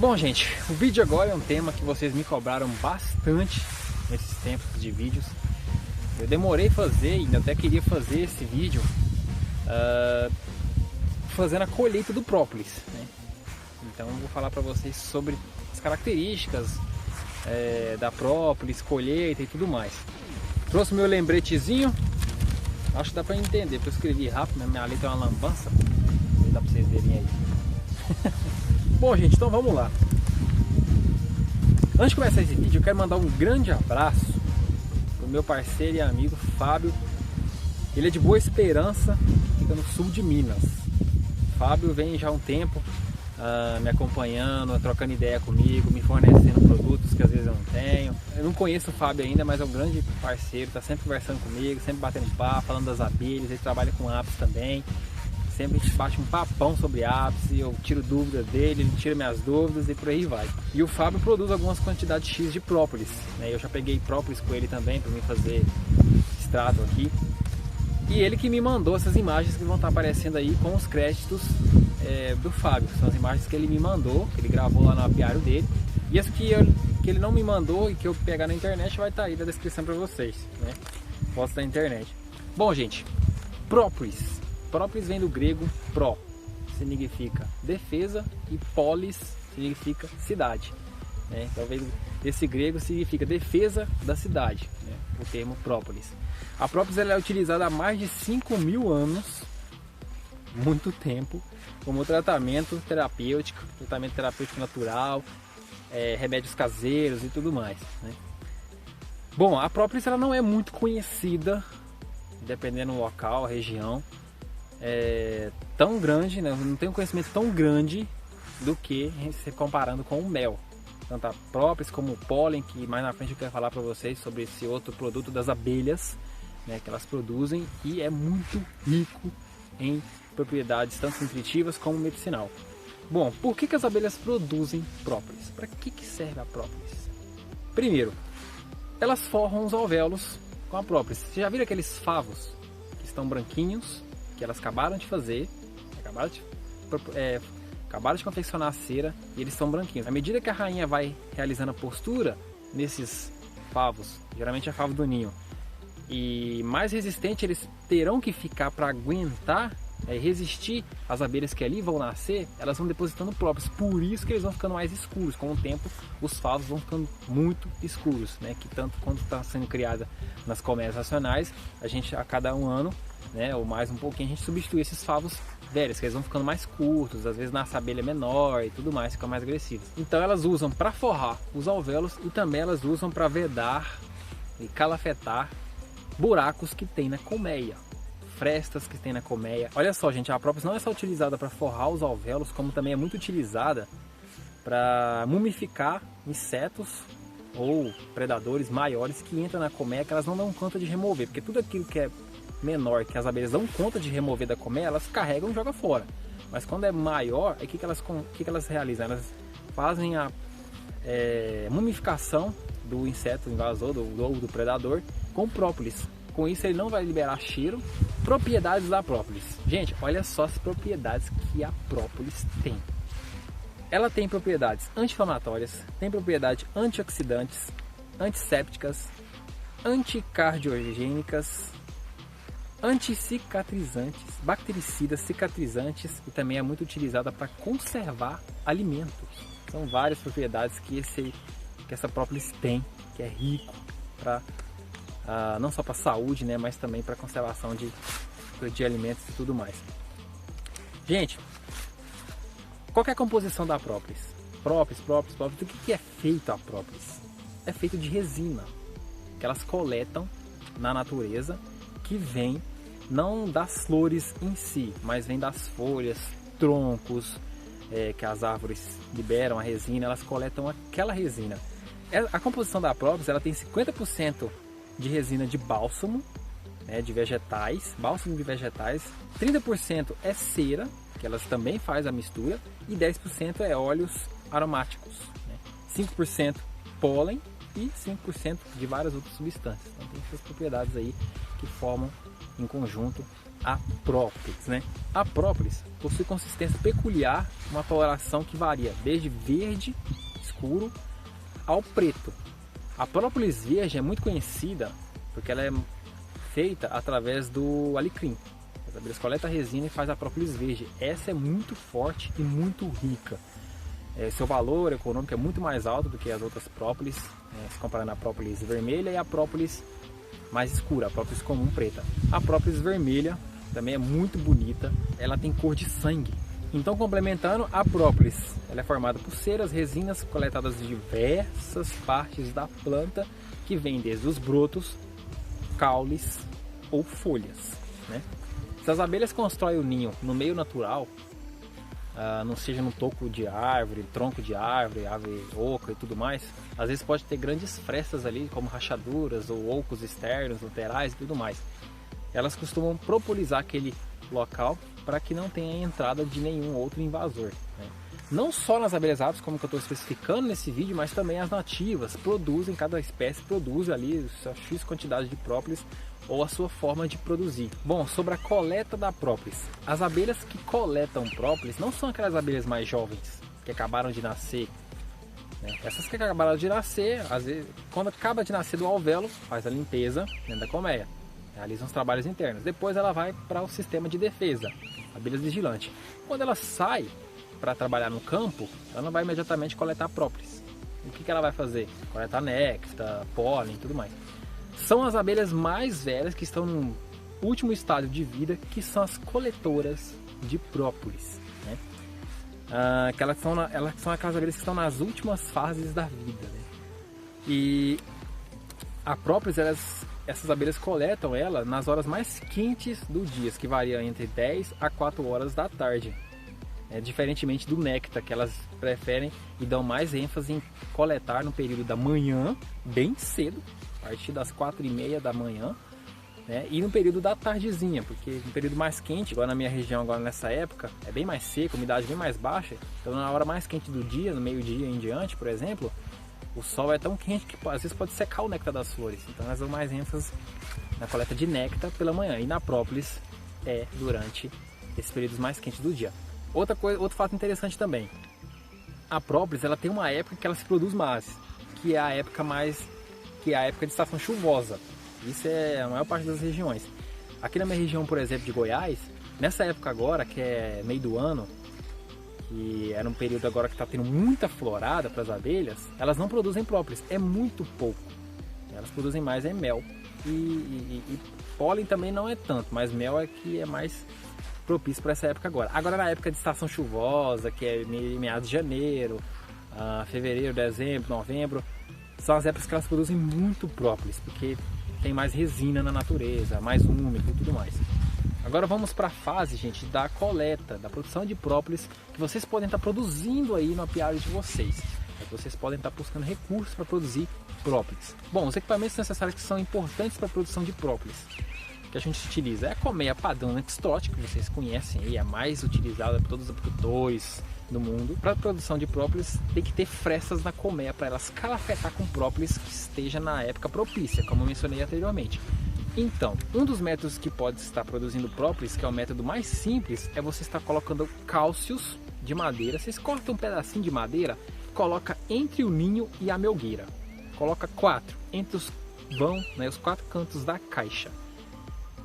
Bom, gente, o vídeo agora é um tema que vocês me cobraram bastante nesses tempos de vídeos. Eu demorei a fazer, ainda até queria fazer esse vídeo fazendo a colheita do própolis, né? Então eu vou falar para vocês sobre as características da própolis, colheita e tudo mais. Trouxe meu lembretezinho, acho que dá para entender, porque eu escrevi rápido, mas minha letra é uma lambança. Não sei se dá para vocês verem aí. Bom, gente, então vamos lá. Antes de começar esse vídeo, eu quero mandar um grande abraço pro meu parceiro e amigo Fábio. Ele é de Boa Esperança, fica no sul de Minas. Fábio vem já há um tempo me acompanhando, trocando ideia comigo, me fornecendo produtos que às vezes eu não tenho. Eu não conheço o Fábio ainda, mas é um grande parceiro, está sempre conversando comigo, sempre batendo papo, falando das abelhas. Ele trabalha com apis também. Sempre a gente bate um papão sobre apis, eu tiro dúvidas dele, ele tira minhas dúvidas e por aí vai. E o Fábio produz algumas quantidades X de própolis, né? Eu já peguei própolis com ele também para mim fazer extrato aqui. E ele que me mandou essas imagens que vão estar aparecendo aí com os créditos do Fábio. São as imagens que ele me mandou, que ele gravou lá no apiário dele. E essa que ele não me mandou e que eu pegar na internet vai estar aí na descrição para vocês, né? Posto na internet. Bom, gente, própolis. Própolis vem do grego pró, significa defesa, e polis significa cidade, né? Então vem desse grego, significa defesa da cidade, né? O termo própolis. A própolis ela é utilizada há mais de 5.000 anos, muito tempo, como tratamento terapêutico natural, remédios caseiros e tudo mais, né? Bom, a própolis ela não é muito conhecida, dependendo do local, a região. Tão grande, né? Não tem um conhecimento tão grande do que se comparando com o mel. Tanto a própolis como o pólen, que mais na frente eu quero falar para vocês sobre esse outro produto das abelhas, né, que elas produzem, e é muito rico em propriedades tanto nutritivas como medicinal. Bom, por que as abelhas produzem própolis? Para que serve a própolis? Primeiro, elas forram os alvéolos com a própolis. Você já viram aqueles favos que estão branquinhos, que elas acabaram de fazer, acabaram de confeccionar a cera e eles estão branquinhos. À medida que a rainha vai realizando a postura nesses favos, geralmente é favo do ninho, e mais resistente eles terão que ficar para aguentar, resistir às abelhas que ali vão nascer, elas vão depositando própolis. Por isso que eles vão ficando mais escuros. Com o tempo, os favos vão ficando muito escuros, né? Que tanto quando está sendo criada nas colmeias nacionais, a gente a cada um ano, né, ou mais um pouquinho, a gente substitui esses favos velhos, que eles vão ficando mais curtos, às vezes nasce abelha menor e tudo mais, ficam mais agressivos. Então elas usam para forrar os alvéolos e também elas usam para vedar e calafetar buracos que tem na colmeia, frestas que tem na colmeia. Olha só, gente, a própolis não é só utilizada para forrar os alvéolos, como também é muito utilizada para mumificar insetos ou predadores maiores que entram na colmeia, que elas não dão conta de remover, porque tudo aquilo que é menor, que as abelhas dão conta de remover da colmeia, elas carregam e jogam fora. Mas quando é maior, o que elas realizam? Elas fazem a mumificação do inseto invasor, do predador, com própolis. Com isso ele não vai liberar cheiro. Propriedades da própolis. Gente, olha só as propriedades que a própolis tem. Ela tem propriedades anti-inflamatórias, tem propriedades antioxidantes, antissépticas, anticardiogênicas, anticicatrizantes, bactericidas, cicatrizantes, e também é muito utilizada para conservar alimentos. São várias propriedades que essa própolis tem, que é rico para não só para a saúde, né, mas também para conservação de alimentos e tudo mais. Gente, qual que é a composição da própolis? Própolis. Do que é feito a própolis? É feito de resina, que elas coletam na natureza, que vem não das flores em si, mas vem das folhas, troncos, que as árvores liberam a resina, elas coletam aquela resina. A composição da própolis, ela tem 50% de resina de bálsamo, né, de vegetais, bálsamo de vegetais, 30% é cera, que elas também fazem a mistura, e 10% é óleos aromáticos, né, 5% pólen e 5% de várias outras substâncias. Então tem essas propriedades aí que formam em conjunto a própolis, né? A própolis possui consistência peculiar, uma coloração que varia desde verde escuro ao preto. A própolis verde é muito conhecida porque ela é feita através do alecrim. As abelhas coletam a resina e faz a própolis verde. Essa é muito forte e muito rica. Seu valor econômico é muito mais alto do que as outras própolis, se comparando a própolis vermelha e a própolis mais escura, a própolis comum preta. A própolis vermelha também é muito bonita, ela tem cor de sangue. Então, complementando, a própolis ela é formada por ceras, resinas coletadas de diversas partes da planta, que vêm desde os brotos, caules ou folhas, né? Se as abelhas constroem o ninho no meio natural, não seja no toco de árvore, tronco de árvore, árvore oca e tudo mais, às vezes pode ter grandes frestas ali, como rachaduras ou ocos externos, laterais e tudo mais. Elas costumam propolizar aquele local para que não tenha entrada de nenhum outro invasor, né? Não só nas abelhas apis, como que eu estou especificando nesse vídeo, mas também as nativas produzem, cada espécie produz ali sua X quantidade de própolis ou a sua forma de produzir. Bom, sobre a coleta da própolis. As abelhas que coletam própolis não são aquelas abelhas mais jovens, que acabaram de nascer, né? Essas que acabaram de nascer, às vezes, quando acaba de nascer do alvéolo, faz a limpeza dentro da colmeia, realiza os trabalhos internos. Depois ela vai para o sistema de defesa, abelhas vigilantes. Quando ela sai para trabalhar no campo, ela não vai imediatamente coletar própolis. O que ela vai fazer? Coletar néctar, pólen e tudo mais. São as abelhas mais velhas que estão no último estágio de vida, que são as coletoras de própolis, né? Que elas são aquelas abelhas que estão nas últimas fases da vida, né? E a própolis, essas abelhas coletam ela nas horas mais quentes do dia, que variam entre 10 a 4 horas da tarde. Diferentemente do néctar, que elas preferem e dão mais ênfase em coletar no período da manhã, bem cedo, a partir das 4h30 da manhã, né? E no período da tardezinha, porque no período mais quente, agora na minha região, agora nessa época, é bem mais seco, umidade bem mais baixa, então na hora mais quente do dia, no meio-dia em diante, por exemplo, o sol é tão quente que às vezes pode secar o néctar das flores. Então elas dão mais ênfase na coleta de néctar pela manhã, e na própolis durante esses períodos mais quentes do dia. Outro fato interessante também, a própolis ela tem uma época que ela se produz mais, que é a época de estação chuvosa. Isso é a maior parte das regiões. Aqui na minha região, por exemplo, de Goiás, nessa época agora, que é meio do ano, que era um período agora que está tendo muita florada para as abelhas, elas não produzem própolis, é muito pouco. Elas produzem mais mel e pólen também não é tanto, mas mel é que é mais propício para essa época agora. Agora na época de estação chuvosa, que é meados de janeiro, fevereiro, dezembro, novembro, são as épocas que elas produzem muito própolis, porque tem mais resina na natureza, mais úmido e tudo mais. Agora vamos para a fase, gente, da coleta, da produção de própolis, que vocês podem estar produzindo aí no apiário de vocês. Vocês podem estar buscando recursos para produzir própolis. Bom, os equipamentos necessários que são importantes para a produção de própolis, que a gente utiliza, é a colmeia padrão Nextrot, que vocês conhecem aí, é a mais utilizada por todos os apicultores do mundo. Para a produção de própolis tem que ter frestas na colmeia para elas calafetar com própolis que esteja na época propícia, como eu mencionei anteriormente. Então, um dos métodos que pode estar produzindo própolis, que é o método mais simples, é você estar colocando cálcios de madeira. Vocês cortam um pedacinho de madeira, coloca entre o ninho e a melgueira. Coloca 4 entre os os 4 cantos da caixa.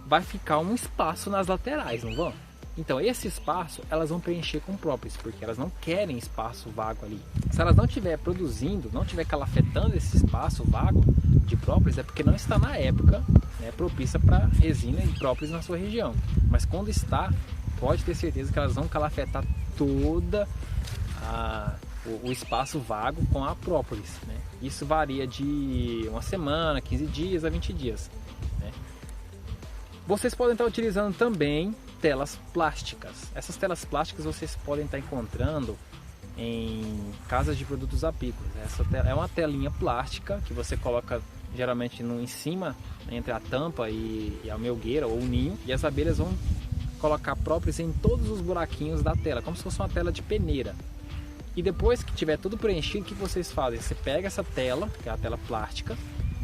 Vai ficar um espaço nas laterais, não vão? Então esse espaço elas vão preencher com própolis, porque elas não querem espaço vago ali. Se elas não estiver produzindo, não estiver calafetando esse espaço vago de própolis, é porque não está na época, né, propícia para resina e própolis na sua região. Mas quando está, pode ter certeza que elas vão calafetar toda o espaço vago com a própolis, né? Isso varia de uma semana, 15 dias a 20 dias. Né? Vocês podem estar utilizando também telas plásticas. Essas telas plásticas vocês podem estar encontrando em casas de produtos apícolas. Essa é uma telinha plástica que você coloca geralmente em cima, entre a tampa e a melgueira ou o ninho, e as abelhas vão colocar própolis em todos os buraquinhos da tela, como se fosse uma tela de peneira. E depois que tiver tudo preenchido, o que vocês fazem? Você pega essa tela, que é a tela plástica,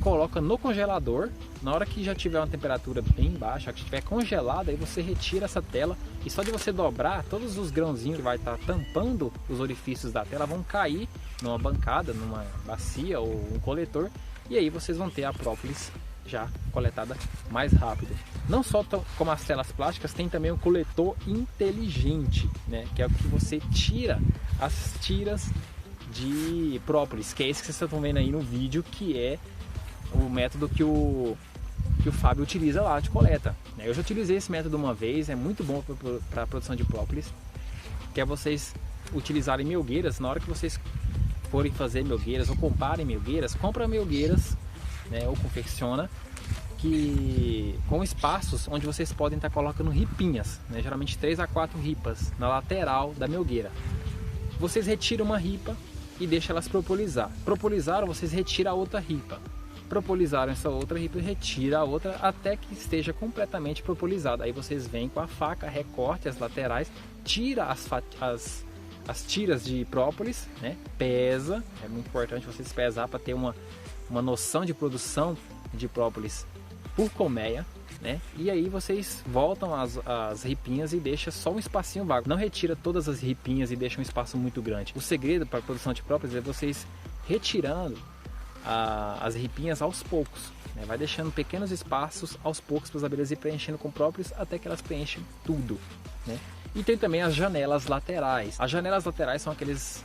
coloca no congelador. Na hora que já tiver uma temperatura bem baixa, que estiver congelada, aí você retira essa tela e só de você dobrar, todos os grãozinhos que vai estar tampando os orifícios da tela vão cair numa bancada, numa bacia ou um coletor, e aí vocês vão ter a própolis já coletada mais rápido. Não só como as telas plásticas, tem também o coletor inteligente, né? Que é o que você tira as tiras de própolis, que é esse que vocês estão vendo aí no vídeo, que é o método que o Fábio utiliza lá de coleta. Eu já utilizei esse método uma vez, é muito bom para a produção de própolis, que é vocês utilizarem melgueiras. Na hora que vocês forem fazer melgueiras ou comprarem melgueiras, compra melgueiras, né, ou confecciona, que com espaços onde vocês podem estar colocando ripinhas, né, geralmente 3 a 4 ripas na lateral da melgueira. Vocês retiram uma ripa e deixam elas propolizar. Propolizaram, vocês retiram a outra ripa. Propolizaram essa outra ripa e retira a outra até que esteja completamente propolizada. Aí vocês vêm com a faca, recorte as laterais, tira as tiras de própolis, né? Pesa, é muito importante vocês pesar para ter uma noção de produção de própolis por colmeia, né? E aí vocês voltam as ripinhas e deixa só um espacinho vago. Não retira todas as ripinhas e deixa um espaço muito grande. O segredo para a produção de própolis é vocês retirando as ripinhas aos poucos, né? Vai deixando pequenos espaços aos poucos para as abelhas ir preenchendo com própolis até que elas preenchem tudo, né? E tem também as janelas laterais. As janelas laterais são aquelas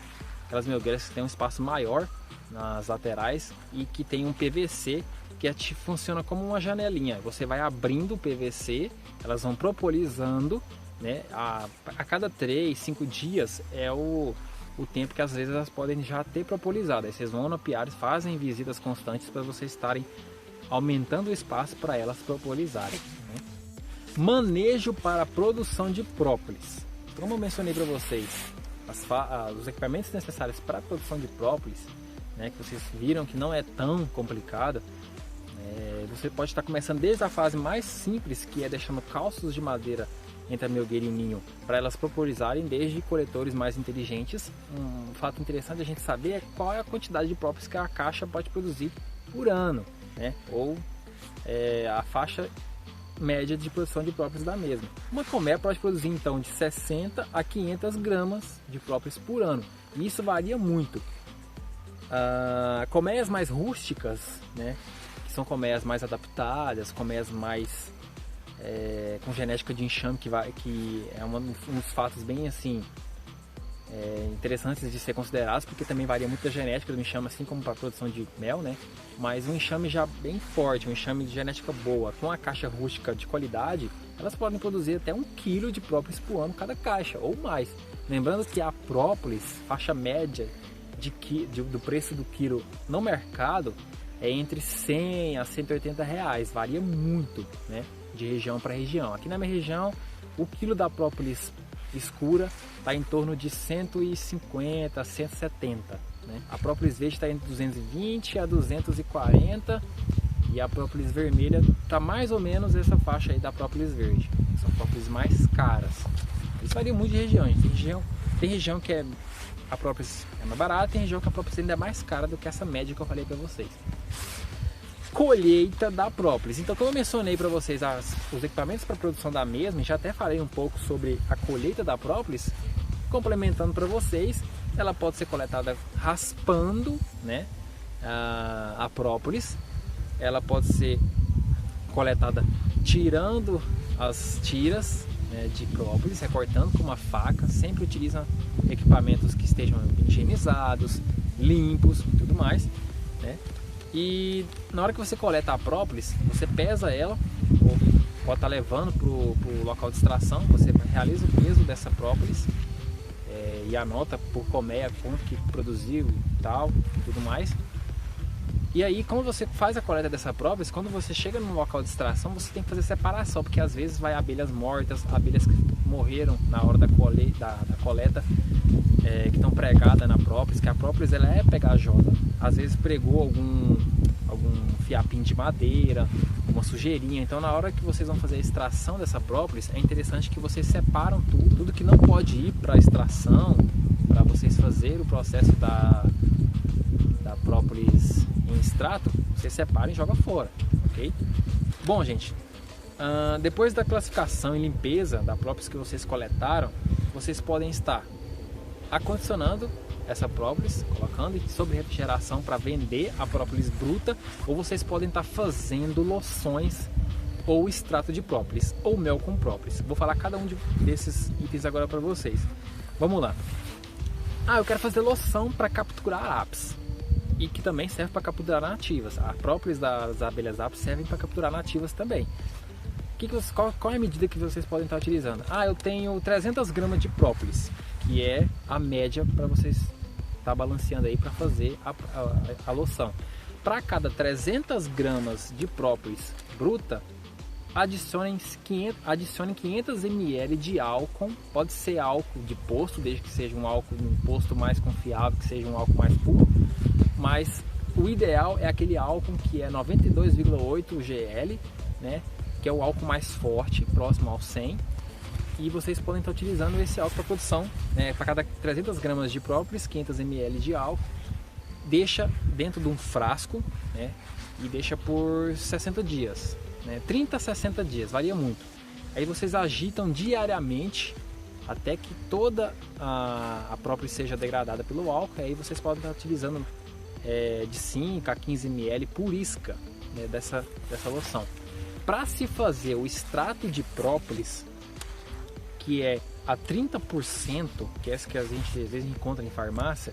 melgueiras que tem um espaço maior nas laterais e que tem um PVC que funciona como uma janelinha. Você vai abrindo o PVC, elas vão propolizando, né? A cada 3, 5 dias é o tempo que às vezes elas podem já ter propolizado. Aí vocês vão no apiário, fazem visitas constantes para vocês estarem aumentando o espaço para elas propolizarem, né? Manejo para a produção de própolis. Como eu mencionei para vocês, os equipamentos necessários para a produção de própolis, né, que vocês viram que não é tão complicado. Você pode estar começando desde a fase mais simples, que é deixando calços de madeira entre a melgueira e o ninho, para elas propolizarem, desde coletores mais inteligentes. Um fato interessante a gente saber é qual é a quantidade de própolis que a caixa pode produzir por ano, né? Ou a faixa média de produção de própolis da mesma. Uma colmeia pode produzir então de 60 a 500 gramas de própolis por ano, e isso varia muito. Colmeias mais rústicas, né, que são colmeias mais adaptadas, colmeias mais com genética de enxame, que é um dos fatos bem assim interessantes de ser considerados, porque também varia muito a genética do enxame, assim como para a produção de mel, né? Mas um enxame já bem forte, um enxame de genética boa, com a caixa rústica de qualidade, elas podem produzir até 1 kg de própolis por ano cada caixa, ou mais. Lembrando que a própolis, faixa média do preço do quilo no mercado, é entre 100 a 180 reais, varia muito, né, de região para região. Aqui na minha região, o quilo da própolis escura está em torno de 150 a 170, né? A própolis verde está entre 220 a 240 e a própolis vermelha está mais ou menos essa faixa aí da própolis verde. São própolis mais caras. Isso varia muito de região. Tem região que a própolis é mais barata, tem região que a própolis ainda é mais cara do que essa média que eu falei para vocês. Colheita da própolis. Então, como eu mencionei para vocês os equipamentos para produção da mesma, já até falei um pouco sobre a colheita da própolis, complementando para vocês, ela pode ser coletada raspando, né, a própolis. Ela pode ser coletada tirando as tiras, né, de própolis, recortando com uma faca. Sempre utiliza equipamentos que estejam higienizados, limpos e tudo mais, né? E na hora que você coleta a própolis, você pesa ela, ou pode estar levando para o local de extração. Você realiza o peso dessa própolis e anota por colmeia quanto que produziu e tal, tudo mais. E aí, quando você faz a coleta dessa própolis, quando você chega no local de extração, você tem que fazer separação, porque às vezes vai abelhas mortas, abelhas que morreram na hora da coleta, que estão pregadas na própolis, que a própolis ela é pegajosa. Às vezes pregou algum fiapinho de madeira, uma sujeirinha. Então, na hora que vocês vão fazer a extração dessa própolis, é interessante que vocês separam tudo que não pode ir para a extração, para vocês fazerem o processo da própolis em extrato, você separa e joga fora, ok? Bom, gente, depois da classificação e limpeza da própolis que vocês coletaram, vocês podem estar acondicionando essa própolis, colocando sob refrigeração para vender a própolis bruta, ou vocês podem estar fazendo loções ou extrato de própolis, ou mel com própolis. Vou falar cada um desses itens agora para vocês. Vamos lá. Eu quero fazer loção para capturar apis, e que também serve para capturar nativas. A própolis das abelhas apis servem para capturar nativas também. Qual é a medida que vocês podem estar utilizando? Eu tenho 300 gramas de própolis, que é a média para vocês estar balanceando aí para fazer a loção. Para cada 300 gramas de própolis bruta, adicione 500 ml de álcool. Pode ser álcool de posto, desde que seja um álcool de um posto mais confiável, que seja um álcool mais puro, mas o ideal é aquele álcool que é 92,8 GL, né? Que é o álcool mais forte, próximo ao 100, e vocês podem estar utilizando esse álcool para produção, né? Para cada 300 gramas de própolis, 500 ml de álcool, deixa dentro de um frasco, né? E deixa por 60 dias, né? 30 a 60 dias, varia muito. Aí vocês agitam diariamente até que toda a própolis seja degradada pelo álcool. Aí vocês podem estar utilizando de 5 a 15 ml por isca, né? dessa loção. Para se fazer o extrato de própolis, que é a 30%, que é esse que a gente às vezes encontra em farmácia,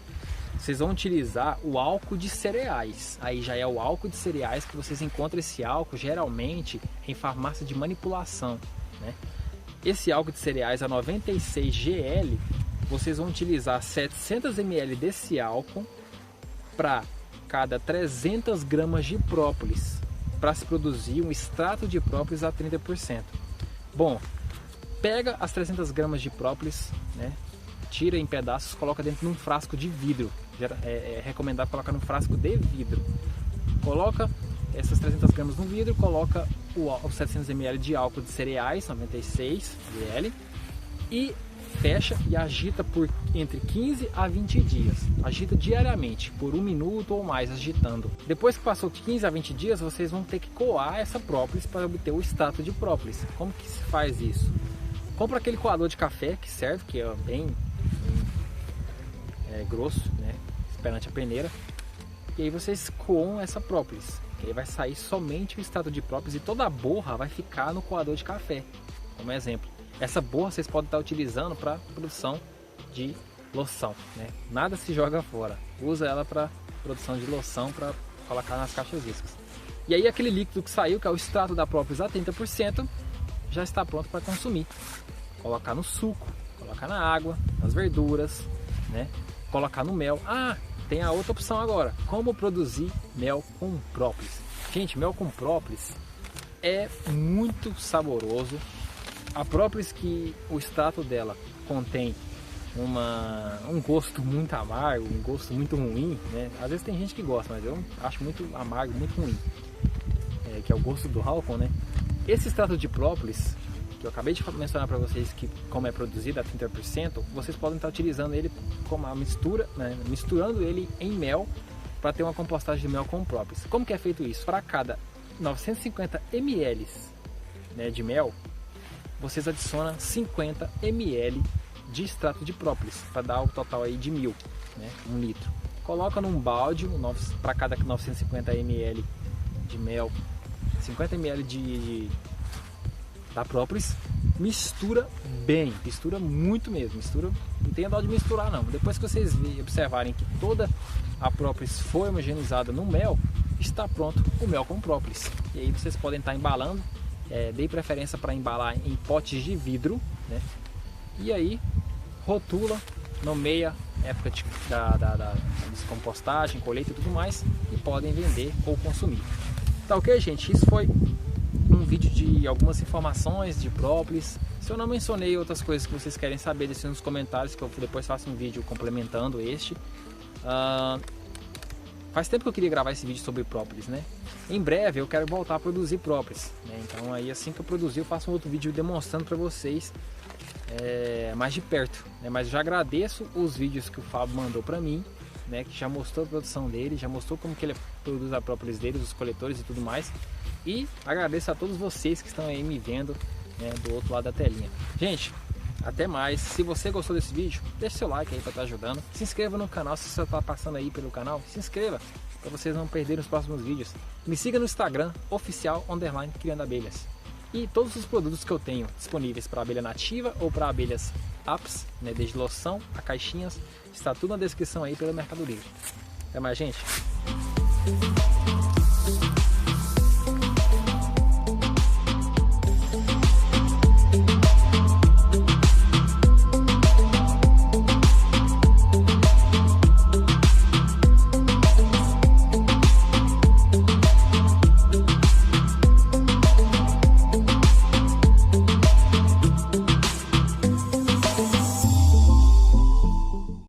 vocês vão utilizar o álcool de cereais. Aí já é o álcool de cereais que vocês encontram esse álcool geralmente em farmácia de manipulação, né? Esse álcool de cereais a 96 GL, vocês vão utilizar 700 ml desse álcool para cada 300 gramas de própolis, para se produzir um extrato de própolis a 30%. Bom, pega as 300 gramas de própolis, né, tira em pedaços, coloca dentro de um frasco de vidro. É recomendado colocar num frasco de vidro. Coloca essas 300 gramas no vidro, coloca os 700 ml de álcool de cereais, 96 ml, e fecha e agita por entre 15 a 20 dias. Agita diariamente, por 1 minuto ou mais, agitando. Depois que passou de 15 a 20 dias, vocês vão ter que coar essa própolis para obter o extrato de própolis. Como que se faz isso? Compra aquele coador de café que serve, que é bem grosso, né, perante a peneira. E aí vocês coam essa própolis, que aí vai sair somente o extrato de própolis e toda a borra vai ficar no coador de café, como exemplo. Essa borra vocês podem estar utilizando para produção de loção, né? Nada se joga fora. Usa ela para produção de loção, para colocar nas caixas iscas. E aí aquele líquido que saiu, que é o extrato da própolis a 30%, já está pronto para consumir. Colocar no suco, colocar na água, nas verduras, né? Colocar no mel. Tem a outra opção agora. Como produzir mel com própolis? Gente, mel com própolis é muito saboroso. A própolis, que o extrato dela contém um gosto muito amargo, um gosto muito ruim, né? Às vezes tem gente que gosta, mas eu acho muito amargo, muito ruim, que é o gosto do álcool, né? Esse extrato de própolis, que eu acabei de mencionar para vocês, que como é produzido a 30%, vocês podem estar utilizando ele como a mistura, né? Misturando ele em mel para ter uma compostagem de mel com própolis. Como que é feito isso? Para cada 950 ml, né, de mel, vocês adicionam 50 ml de extrato de própolis, para dar o total aí de 1000, né, 1 litro. Coloca num balde, para cada 950 ml de mel, 50 ml da própolis, mistura bem, mistura muito mesmo, não tem dó de misturar não. Depois que vocês observarem que toda a própolis foi homogeneizada no mel, está pronto o mel com própolis. E aí vocês podem estar embalando. Dei preferência para embalar em potes de vidro, né? E aí rotula, nomeia época da descompostagem, colheita e tudo mais, e podem vender ou consumir. Tá ok, gente? Isso foi um vídeo de algumas informações de própolis. Se eu não mencionei outras coisas que vocês querem saber, deixem nos comentários, que eu depois faço um vídeo complementando este. Faz tempo que eu queria gravar esse vídeo sobre própolis, né? Em breve eu quero voltar a produzir própolis, né? Então aí assim que eu produzir eu faço um outro vídeo demonstrando para vocês mais de perto, né? Mas eu já agradeço os vídeos que o Fábio mandou para mim, né, que já mostrou a produção dele, já mostrou como que ele produz a própolis dele, os coletores e tudo mais. E agradeço a todos vocês que estão aí me vendo, né, do outro lado da telinha. Gente, até mais. Se você gostou desse vídeo, deixe seu like aí para estar ajudando. Se inscreva no canal, se você está passando aí pelo canal, se inscreva para vocês não perderem os próximos vídeos. Me siga no Instagram, oficial_criando abelhas. E todos os produtos que eu tenho disponíveis para abelha nativa ou para abelhas apps, né, desde loção a caixinhas, está tudo na descrição aí pelo Mercado Livre. Até mais, gente.